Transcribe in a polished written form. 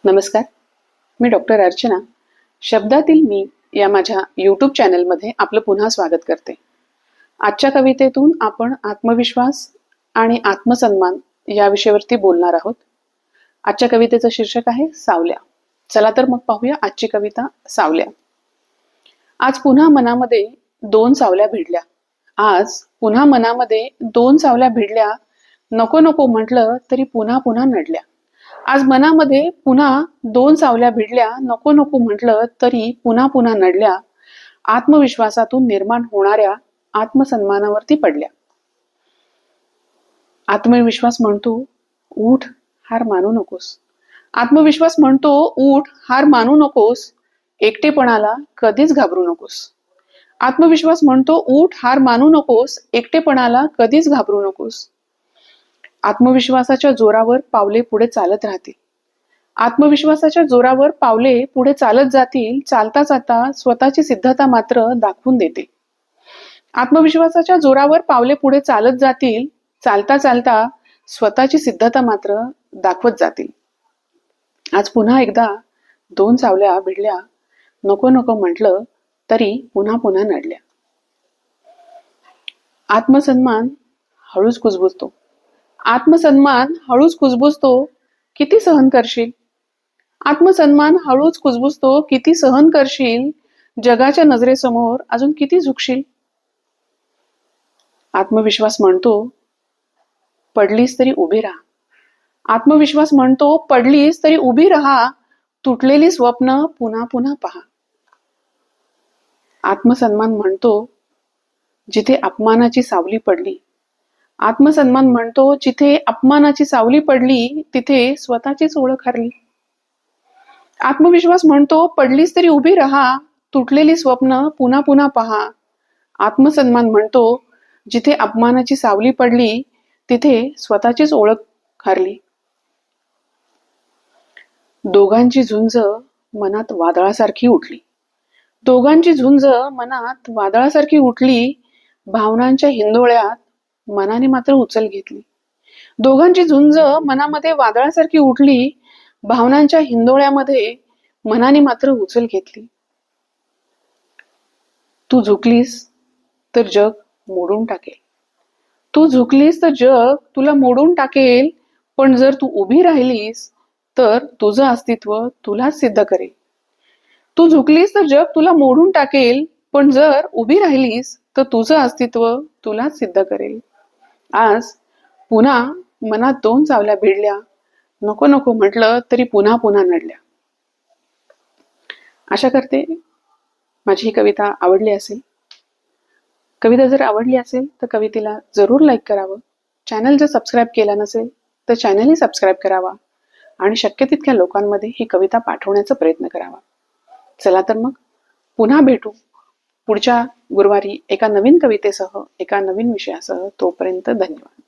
नमस्कार, मी डॉक्टर अर्चना. शब्दातील मी या माझ्या यूट्यूब चॅनलमध्ये आपलं पुन्हा स्वागत करते. आजच्या कवितेतून आपण आत्मविश्वास आणि आत्मसन्मान या विषयावरती बोलणार आहोत. आजच्या कवितेचं शीर्षक आहे सावल्या. चला तर मग पाहूया आजची कविता सावल्या. आज पुन्हा मनामध्ये दोन सावल्या भिडल्या. आज पुन्हा मनामध्ये दोन सावल्या भिडल्या. नको नको म्हटलं तरी पुन्हा पुन्हा नडल्या. आज मनामध्ये पुन्हा दोन सावल्या भिडल्या. नको नको म्हटलं तरी पुन्हा पुन्हा नडल्या. आत्मविश्वासातून निर्माण होणाऱ्या आत्मसन्मानावरती पडल्या. आत्मविश्वास म्हणतो उठ, हार मानू नकोस. आत्मविश्वास म्हणतो उठ, हार मानू नकोस. एकटेपणाला कधीच घाबरू नकोस. आत्मविश्वास म्हणतो उठ, हार मानू नकोस. एकटेपणाला कधीच घाबरू नकोस. आत्मविश्वासाच्या जोरावर पावले पुढे चालत राहतील. आत्मविश्वासाच्या जोरावर पावले पुढे चालत जातील. चालता चालता स्वतःची सिद्धता मात्र दाखवून देतील. आत्मविश्वासाच्या जोरावर पावले पुढे चालत जातील. चालता चालता स्वतःची सिद्धता मात्र दाखवत जातील. आज पुन्हा एकदा दोन सावल्या भिडल्या. नको नको म्हटलं तरी पुन्हा पुन्हा नडल्या. आत्मसन्मान हळूच कुजबुजतो. आत्मसन्मान हळूच कुजबुजतो. किती सहन करशील? आत्मसन्मान हळूच कुजबुजतो. किती सहन करशील? जगाच्या नजरेसमोर अजून किती झुकशील? आत्मविश्वास म्हणतो पडलीस तरी उभी राहा. आत्मविश्वास म्हणतो पडलीस तरी उभी राहा. तुटलेली स्वप्न पुन्हा पुन्हा पहा. आत्मसन्मान म्हणतो जिथे अपमानाची सावली पडली. आत्मसन्मान म्हणतो जिथे अपमानाची सावली पडली तिथे स्वतःचीच ओळख हरली. आत्मविश्वास म्हणतो पडलीस तरी उभी राहा. तुटलेली स्वप्न पुन्हा पुन्हा पहा. आत्मसन्मान म्हणतो जिथे अपमानाची सावली पडली तिथे स्वतःचीच ओळख हरली. दोघांची झुंज मनात वादळासारखी उठली. दोघांची झुंज मनात वादळासारखी उठली. भावनांच्या हिंदोळ्यात मनाने मात्र उचल घेतली. दोघांची झुंज मनामध्ये वादळासारखी उठली. भावनांच्या हिंदोळ्यामध्ये मनाने मात्र उचल घेतली. तू झुकलीस तर जग मोडून टाकेल. तू झुकलीस तर जग तुला मोडून टाकेल. पण जर तू उभी राहिलीस तर तुझं अस्तित्व तुलाच सिद्ध करेल. तू झुकलीस तर जग तुला मोडून टाकेल. पण जर उभी राहिलीस तर तुझं अस्तित्व तुलाच सिद्ध करेल. आज पुन्हा मनात दोन सावल्या भिडल्या. नको नको म्हटलं तरी पुन्हा पुन्हा नडल्या. आशा करते माझी ही कविता आवडली असेल. कविता जर आवडली असेल तर कवितेला जरूर लाईक करावं. चॅनल जर सबस्क्राईब केला नसेल तर चॅनलही सबस्क्राईब करावा आणि शक्य तितक्या लोकांमध्ये ही कविता पाठवण्याचा प्रयत्न करावा. चला तर मग पुन्हा भेटू पुढच्या गुरुवारी एका नवीन कवितेसह, एका नवीन विषयासह. तोपर्यंत धन्यवाद.